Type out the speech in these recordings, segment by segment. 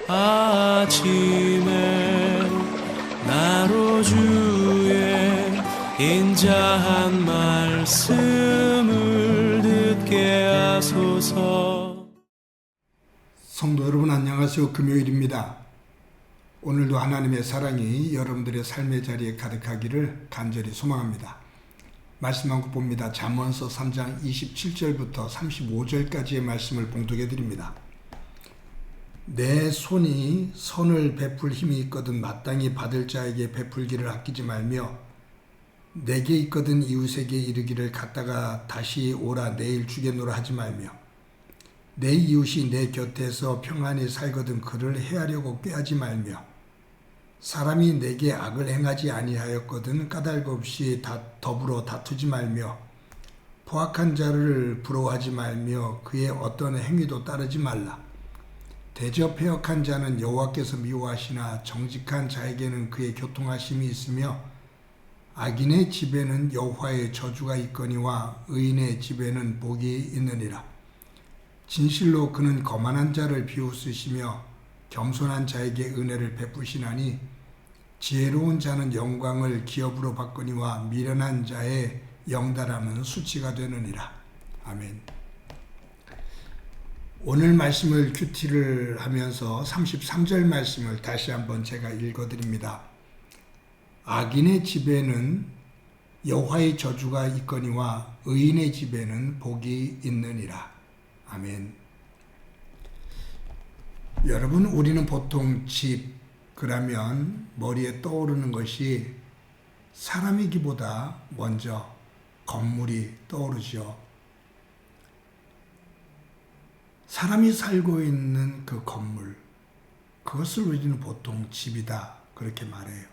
아침에 나로 주의 인자한 말씀을 듣게 하소서. 성도 여러분 안녕하세요. 금요일입니다. 오늘도 하나님의 사랑이 여러분들의 삶의 자리에 가득하기를 간절히 소망합니다. 말씀 한 국 봅니다. 잠언서 3장 27절부터 35절까지의 말씀을 봉독해 드립니다. 내 손이 선을 베풀 힘이 있거든 마땅히 받을 자에게 베풀기를 아끼지 말며 내게 있거든 이웃에게 이르기를 갔다가 다시 오라 내일 주겠노라 하지 말며 내 이웃이 내 곁에서 평안히 살거든 그를 해하려고 꾀하지 말며 사람이 내게 악을 행하지 아니하였거든 까닭 없이 더불어 다투지 말며 포악한 자를 부러워하지 말며 그의 어떤 행위도 따르지 말라. 대저 패역한 자는 여호와께서 미워하시나 정직한 자에게는 그의 교통하심이 있으며 악인의 집에는 여호와의 저주가 있거니와 의인의 집에는 복이 있느니라. 진실로 그는 거만한 자를 비웃으시며 겸손한 자에게 은혜를 베푸시나니 지혜로운 자는 영광을 기업으로 받거니와 미련한 자의 영달함은 수치가 되느니라. 아멘. 오늘 말씀을 큐티를 하면서 33절 말씀을 다시 한번 제가 읽어드립니다. 악인의 집에는 여호와의 저주가 있거니와 의인의 집에는 복이 있느니라. 아멘. 여러분, 우리는 보통 집 그러면 머리에 떠오르는 것이 사람이기보다 먼저 건물이 떠오르죠. 사람이 살고 있는 그 건물, 그것을 우리는 보통 집이다 그렇게 말해요.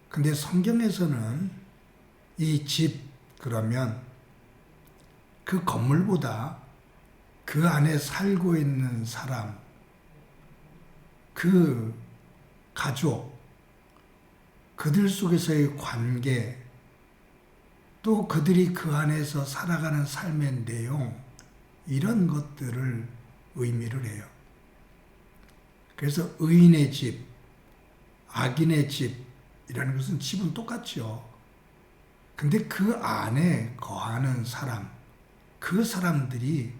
근데 성경에서는 이 집 그러면 그 건물보다 그 안에 살고 있는 사람, 그 가족, 그들 속에서의 관계, 또 그들이 그 안에서 살아가는 삶의 내용, 이런 것들을 의미를 해요. 그래서 의인의 집, 악인의 집이라는 것은 집은 똑같죠. 근데 그 안에 거하는 사람, 그 사람들이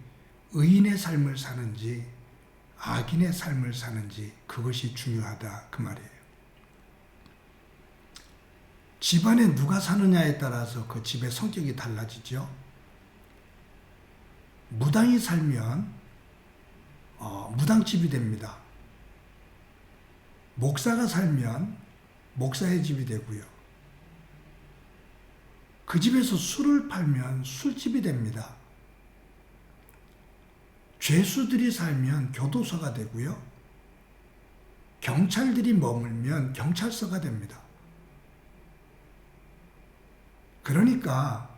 의인의 삶을 사는지 악인의 삶을 사는지 그것이 중요하다 그 말이에요. 집안에 누가 사느냐에 따라서 그 집의 성격이 달라지죠. 무당이 살면 무당집이 됩니다. 목사가 살면 목사의 집이 되고요. 그 집에서 술을 팔면 술집이 됩니다. 죄수들이 살면 교도소가 되고요. 경찰들이 머물면 경찰서가 됩니다. 그러니까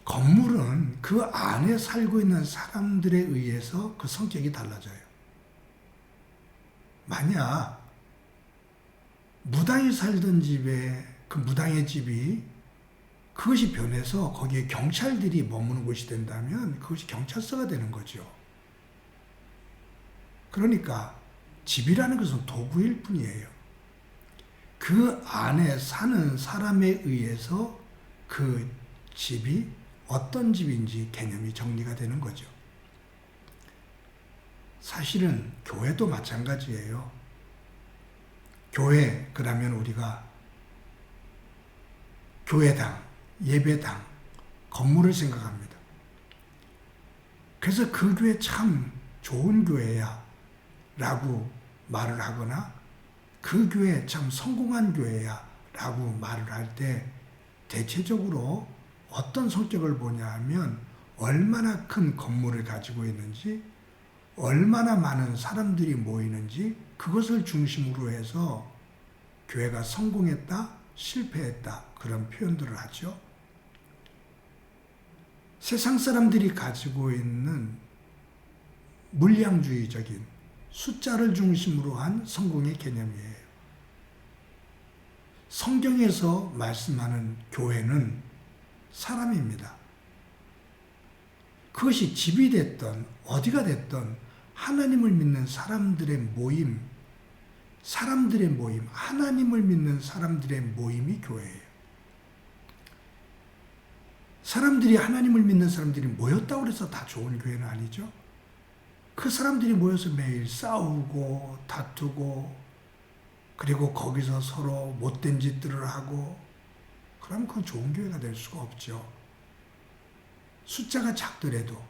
건물은 그 안에 살고 있는 사람들에 의해서 그 성격이 달라져요. 만약 무당이 살던 집에 그 무당의 집이 그것이 변해서 거기에 경찰들이 머무는 곳이 된다면 그것이 경찰서가 되는 거죠. 그러니까 집이라는 것은 도구일 뿐이에요. 그 안에 사는 사람에 의해서 그 집이 어떤 집인지 개념이 정리가 되는 거죠. 사실은 교회도 마찬가지예요. 교회, 그러면 우리가 교회당, 예배당, 건물을 생각합니다. 그래서 그 교회 참 좋은 교회야 라고 말을 하거나 그 교회 참 성공한 교회야 라고 말을 할 때 대체적으로 어떤 성격을 보냐 하면 얼마나 큰 건물을 가지고 있는지, 얼마나 많은 사람들이 모이는지 그것을 중심으로 해서 교회가 성공했다, 실패했다 그런 표현들을 하죠. 세상 사람들이 가지고 있는 물량주의적인 숫자를 중심으로 한 성공의 개념이에요. 성경에서 말씀하는 교회는 사람입니다. 그것이 집이 됐든 어디가 됐든 하나님을 믿는 사람들의 모임, 하나님을 믿는 사람들의 모임이 교회예요. 사람들이 하나님을 믿는 사람들이 모였다고 해서 다 좋은 교회는 아니죠. 그 사람들이 모여서 매일 싸우고 다투고 그리고 거기서 서로 못된 짓들을 하고 그럼 그건 좋은 교회가 될 수가 없죠. 숫자가 작더라도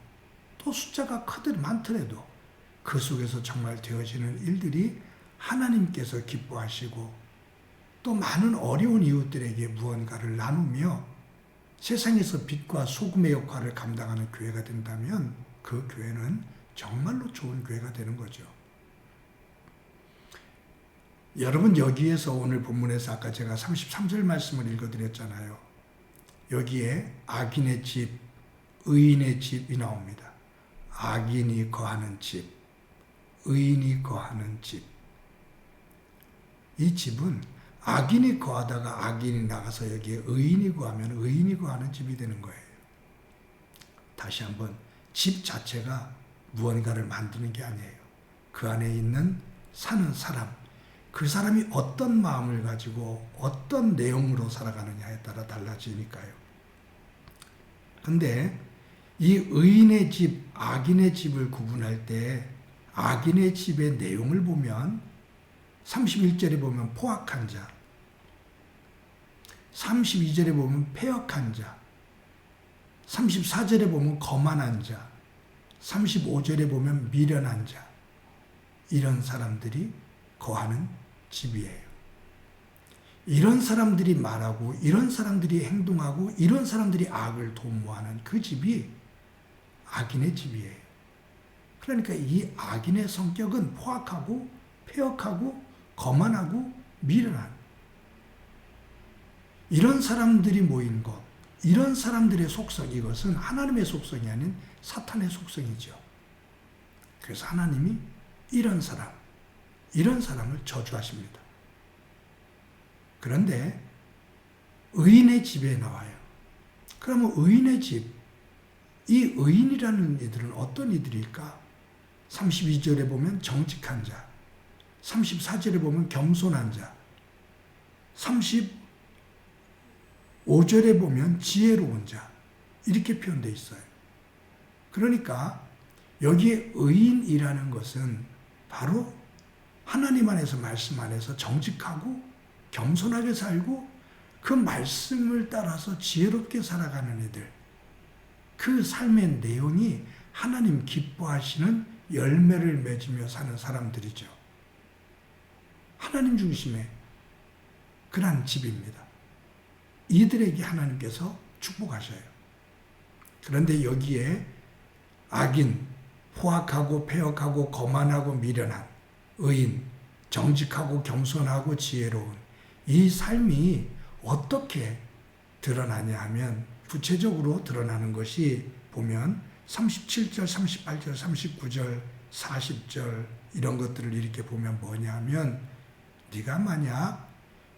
또 숫자가 많더라도 그 속에서 정말 되어지는 일들이 하나님께서 기뻐하시고 또 많은 어려운 이웃들에게 무언가를 나누며 세상에서 빛과 소금의 역할을 감당하는 교회가 된다면 그 교회는 정말로 좋은 교회가 되는 거죠. 여러분 여기에서 오늘 본문에서 아까 제가 33절 말씀을 읽어드렸잖아요. 여기에 악인의 집, 의인의 집이 나옵니다. 악인이 거하는 집, 의인이 거하는 집. 이 집은 악인이 거하다가 악인이 나가서 여기에 의인이 거하면 의인이 거하는 집이 되는 거예요. 다시 한번 집 자체가 무언가를 만드는 게 아니에요. 그 안에 있는 사는 사람, 그 사람이 어떤 마음을 가지고 어떤 내용으로 살아가느냐에 따라 달라지니까요. 근데 이 의인의 집, 악인의 집을 구분할 때 악인의 집의 내용을 보면 31절에 보면 포악한 자, 32절에 보면 패역한 자, 34절에 보면 거만한 자, 35절에 보면 미련한 자, 이런 사람들이 거하는 집이에요. 이런 사람들이 말하고 이런 사람들이 행동하고 이런 사람들이 악을 도모하는 그 집이 악인의 집이에요. 그러니까 이 악인의 성격은 포악하고 패역하고 거만하고 미련한 이런 사람들이 모인 것, 이런 사람들의 속성, 이것은 하나님의 속성이 아닌 사탄의 속성이죠. 그래서 하나님이 이런 사람을 저주하십니다. 그런데 의인의 집에 나와요. 그러면 의인의 집, 이 의인이라는 이들은 어떤 이들일까? 32절에 보면 정직한 자, 34절에 보면 겸손한 자, 35절에 보면 지혜로운 자, 이렇게 표현되어 있어요. 그러니까 여기에 의인이라는 것은 바로 하나님 안에서 말씀 안에서 정직하고 겸손하게 살고 그 말씀을 따라서 지혜롭게 살아가는 이들, 그 삶의 내용이 하나님 기뻐하시는 열매를 맺으며 사는 사람들이죠. 하나님 중심의 그런 집입니다. 이들에게 하나님께서 축복하셔요. 그런데 여기에 악인, 포악하고 패역하고 거만하고 미련한 의인, 정직하고 겸손하고 지혜로운 이 삶이 어떻게 드러나냐 하면 구체적으로 드러나는 것이 보면 37절, 38절, 39절, 40절 이런 것들을 이렇게 보면 뭐냐 하면 네가 만약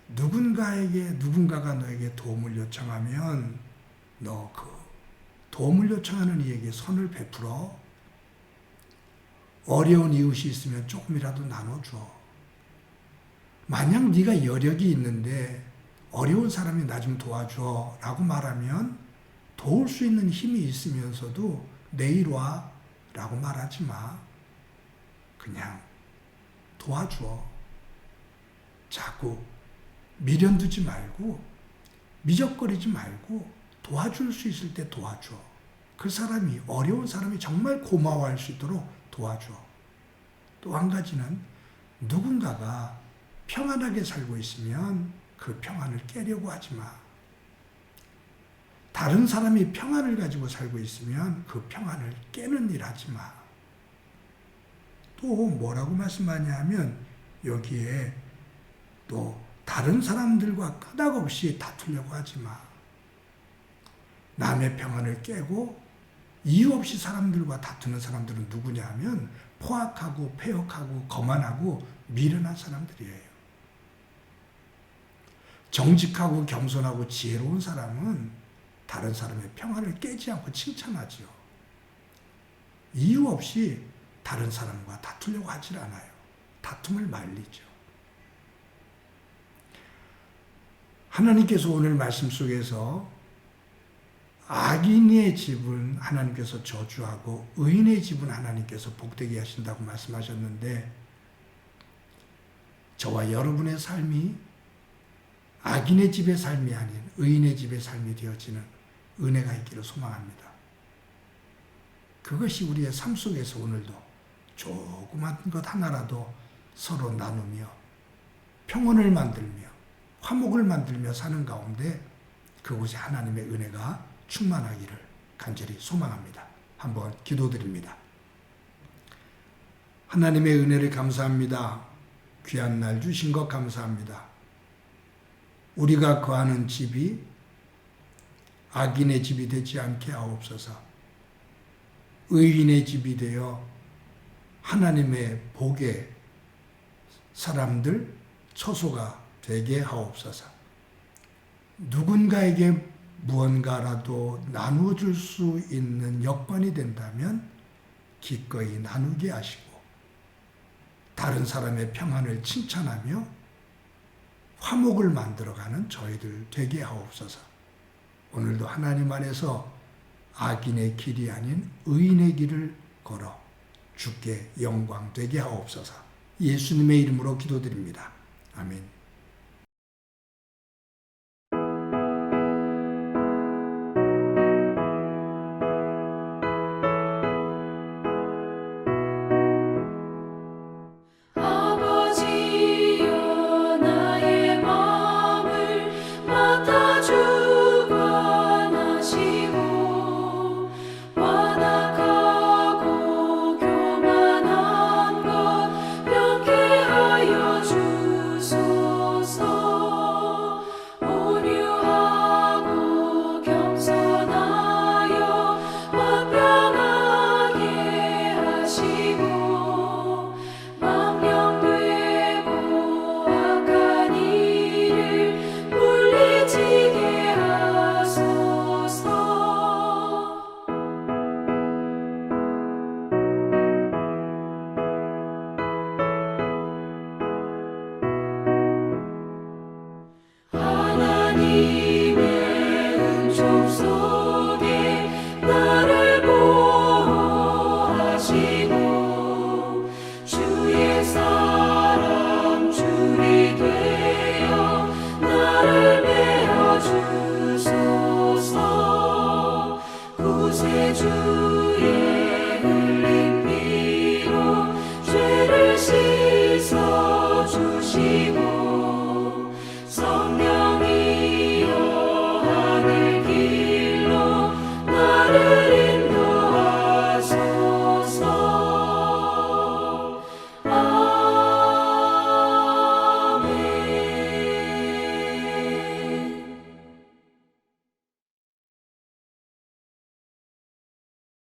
누군가가 너에게 도움을 요청하면 너 그 도움을 요청하는 이에게 선을 베풀어. 어려운 이웃이 있으면 조금이라도 나눠줘. 만약 네가 여력이 있는데 어려운 사람이 나 좀 도와줘 라고 말하면 도울 수 있는 힘이 있으면서도 내일 와 라고 말하지 마. 그냥 도와줘. 자꾸 미련 두지 말고 미적거리지 말고 도와줄 수 있을 때 도와줘. 그 사람이 어려운 사람이 정말 고마워할 수 있도록 도와줘. 또 한 가지는 누군가가 평안하게 살고 있으면 그 평안을 깨려고 하지 마. 다른 사람이 평안을 가지고 살고 있으면 그 평안을 깨는 일 하지 마. 또 뭐라고 말씀하냐 하면 여기에 또 다른 사람들과 끄떡없이 다투려고 하지 마. 남의 평안을 깨고 이유 없이 사람들과 다투는 사람들은 누구냐 하면 포악하고 패역하고 거만하고 미련한 사람들이에요. 정직하고 겸손하고 지혜로운 사람은 다른 사람의 평안을 깨지 않고 칭찬하죠. 이유 없이 다른 사람과 다투려고 하질 않아요. 다툼을 말리죠. 하나님께서 오늘 말씀 속에서 악인의 집은 하나님께서 저주하고 의인의 집은 하나님께서 복되게 하신다고 말씀하셨는데, 저와 여러분의 삶이 악인의 집의 삶이 아닌 의인의 집의 삶이 되어지는 은혜가 있기를 소망합니다. 그것이 우리의 삶 속에서 오늘도 조그만 것 하나라도 서로 나누며 평온을 만들며 화목을 만들며 사는 가운데 그곳에 하나님의 은혜가 충만하기를 간절히 소망합니다. 한번 기도드립니다. 하나님의 은혜를 감사합니다. 귀한 날 주신 것 감사합니다. 우리가 거하는 집이 악인의 집이 되지 않게 하옵소서. 의인의 집이 되어 하나님의 복의 사람들 처소가 되게 하옵소서. 누군가에게 무언가라도 나누어 줄 수 있는 여건이 된다면 기꺼이 나누게 하시고, 다른 사람의 평안을 칭찬하며 화목을 만들어가는 저희들 되게 하옵소서. 오늘도 하나님 안에서 악인의 길이 아닌 의인의 길을 걸어 주께 영광 되게 하옵소서. 예수님의 이름으로 기도드립니다. 아멘. 구세주의 흘린 피로 죄를 씻어 주시고